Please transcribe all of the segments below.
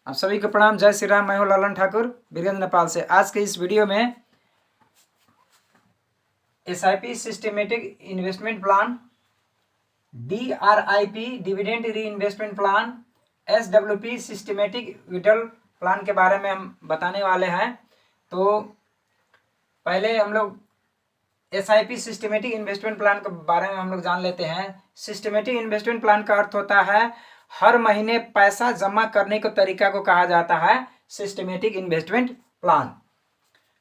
आप सभी को प्रणाम। जय श्री राम। मैं हूं ललन ठाकुर बीरगंज नेपाल से। आज के इस वीडियो में SIP systematic investment plan, DRIP dividend reinvestment plan, SWP systematic withdrawal plan के बारे में हम बताने वाले हैं। तो पहले हम लोग एसआईपी सिस्टमेटिक इन्वेस्टमेंट प्लान के बारे में हम लोग जान लेते हैं। सिस्टमेटिक इन्वेस्टमेंट प्लान का अर्थ होता है हर महीने पैसा जमा करने के तरीका को कहा जाता है systematic investment plan.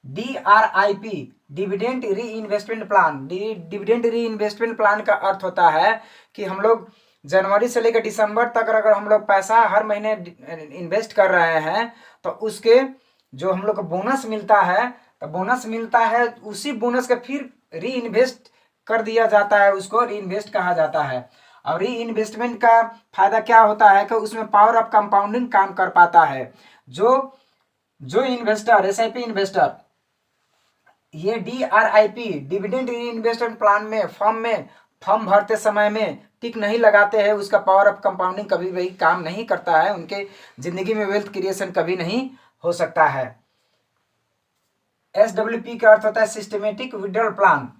DRIP dividend reinvestment plan, dividend reinvestment plan का अर्थ होता है कि हम लोग जनवरी से लेकर दिसंबर तक अगर हम लोग पैसा हर महीने इन्वेस्ट कर रहे हैं तो उसके जो हम लोग को बोनस मिलता है, तो बोनस मिलता है उसी बोनस का फिर री इन्वेस्ट कर दिया जाता है, उसको री इन्वेस्ट कहा जाता है। और री इन्वेस्टमेंट का फायदा क्या होता है कि उसमें पावर ऑफ कंपाउंडिंग काम कर पाता है। जो इन्वेस्टर, एसआईपी इन्वेस्टर ये डीआरआईपी डिविडेंड री इन्वेस्टमेंट प्लान में फॉर्म भरते समय में टिक नहीं लगाते हैं, उसका पावर ऑफ कंपाउंडिंग कभी भी काम नहीं करता है, उनके जिंदगी में वेल्थ क्रिएशन कभी नहीं हो सकता है। एसडब्ल्यूपी का अर्थ होता है सिस्टमेटिक विड्रॉल प्लान।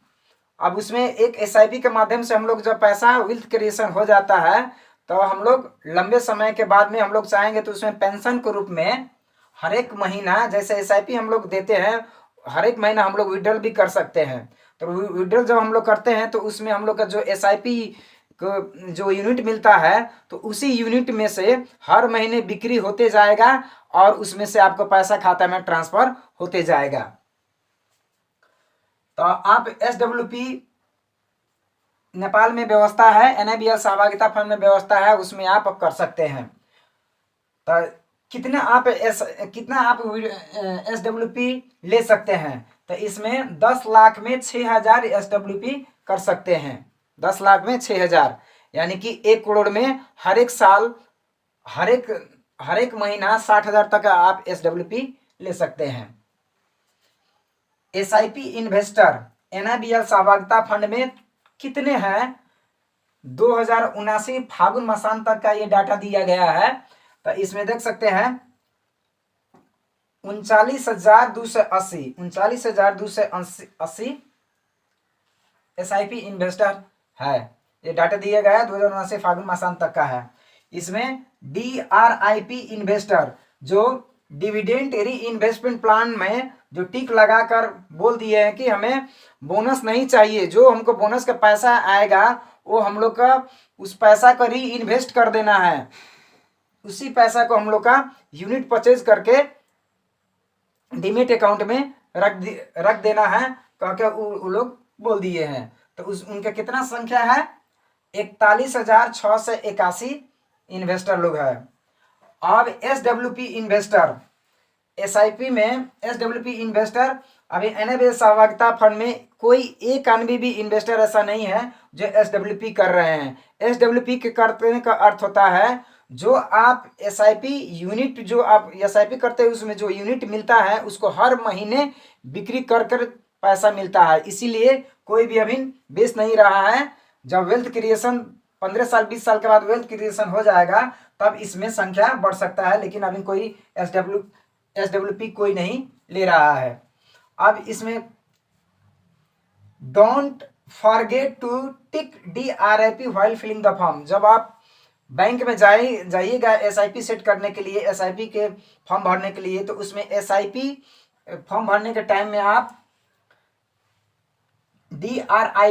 अब उसमें एक एसआईपी के माध्यम से हम लोग जब पैसा वेल्थ क्रिएशन हो जाता है तो हम लोग लंबे समय के बाद में हम लोग चाहेंगे तो उसमें पेंशन के रूप में हर एक महीना, जैसे एसआईपी हम लोग देते हैं, हर एक महीना हम लोग विड्रॉल भी कर सकते हैं। तो विड्रॉल जब हम लोग करते हैं तो उसमें हम लोग का जो एसआईपी को जो यूनिट मिलता है तो उसी यूनिट में से हर महीने बिक्री होते जाएगा और उसमें से आपको पैसा खाता में ट्रांसफर होते जाएगा। तो आप एसडब्ल्यूपी नेपाल में व्यवस्था है, एनआईबीएल सहभागिता फंड में व्यवस्था है, उसमें आप कर सकते हैं। तो कितना आप एसडब्ल्यूपी ले सकते हैं? तो इसमें 10 लाख में 6,000 एसडब्ल्यूपी कर सकते हैं। 10 लाख में 6,000 यानी कि 1 करोड़ में हर एक साल हर एक महीना 60,000 तक आप एसडब्ल्यूपी ले सकते हैं। एसआईपी इन्वेस्टर एनआईबीएल सहभागिता फंड में कितने हैं? 2079 फागुन मासांत तक का ये डाटा दिया गया है। तो इसमें देख सकते हैं 39,280 एसआईपी इन्वेस्टर है। ये डाटा दिया गया है 2079 फागुन मासांत तक का है। इसमें डीआरआईपी इन्वेस्टर जो डिविडेंड री इन्वेस्टमेंट प्लान में जो टिक लगाकर बोल दिए हैं कि हमें बोनस नहीं चाहिए, जो हमको बोनस का पैसा आएगा वो हम लोग का उस पैसा को री इन्वेस्ट कर देना है, उसी पैसा को हम लोग का यूनिट परचेज करके डीमेट अकाउंट में रख देना है, कह के वो लोग बोल दिए हैं। तो उनका कितना संख्या है? 41,681 इन्वेस्टर लोग है। अब एसडब्ल्यूपी इन्वेस्टर, एसआईपी में एसडब्ल्यूपी इन्वेस्टर, अभी एनआईबीएल सहभागिता फंड में कोई एक आदमी भी इन्वेस्टर ऐसा नहीं है जो एसडब्ल्यूपी कर रहे हैं। एसडब्ल्यूपी के करने का अर्थ होता है जो आप एसआईपी यूनिट जो आप एसआईपी करते हैं उसमें जो यूनिट मिलता है उसको हर महीने बिक्री कर पैसा मिलता है। इसीलिए कोई भी अभी बेच नहीं रहा है। जब वेल्थ क्रिएशन 15 साल 20 साल के बाद वेल्थ क्रिएशन हो जाएगा तब इसमें संख्या बढ़ सकता है, लेकिन अभी कोई एसडब्ल्यूपी कोई नहीं ले रहा है। अब इसमें don't forget to tick DRIP while filling the form. जब आप बैंक में जाइएगा एसआईपी सेट करने के लिए, एसआईपी के फॉर्म भरने के लिए, तो उसमें एसआईपी फॉर्म भरने के टाइम में आप डीआरआई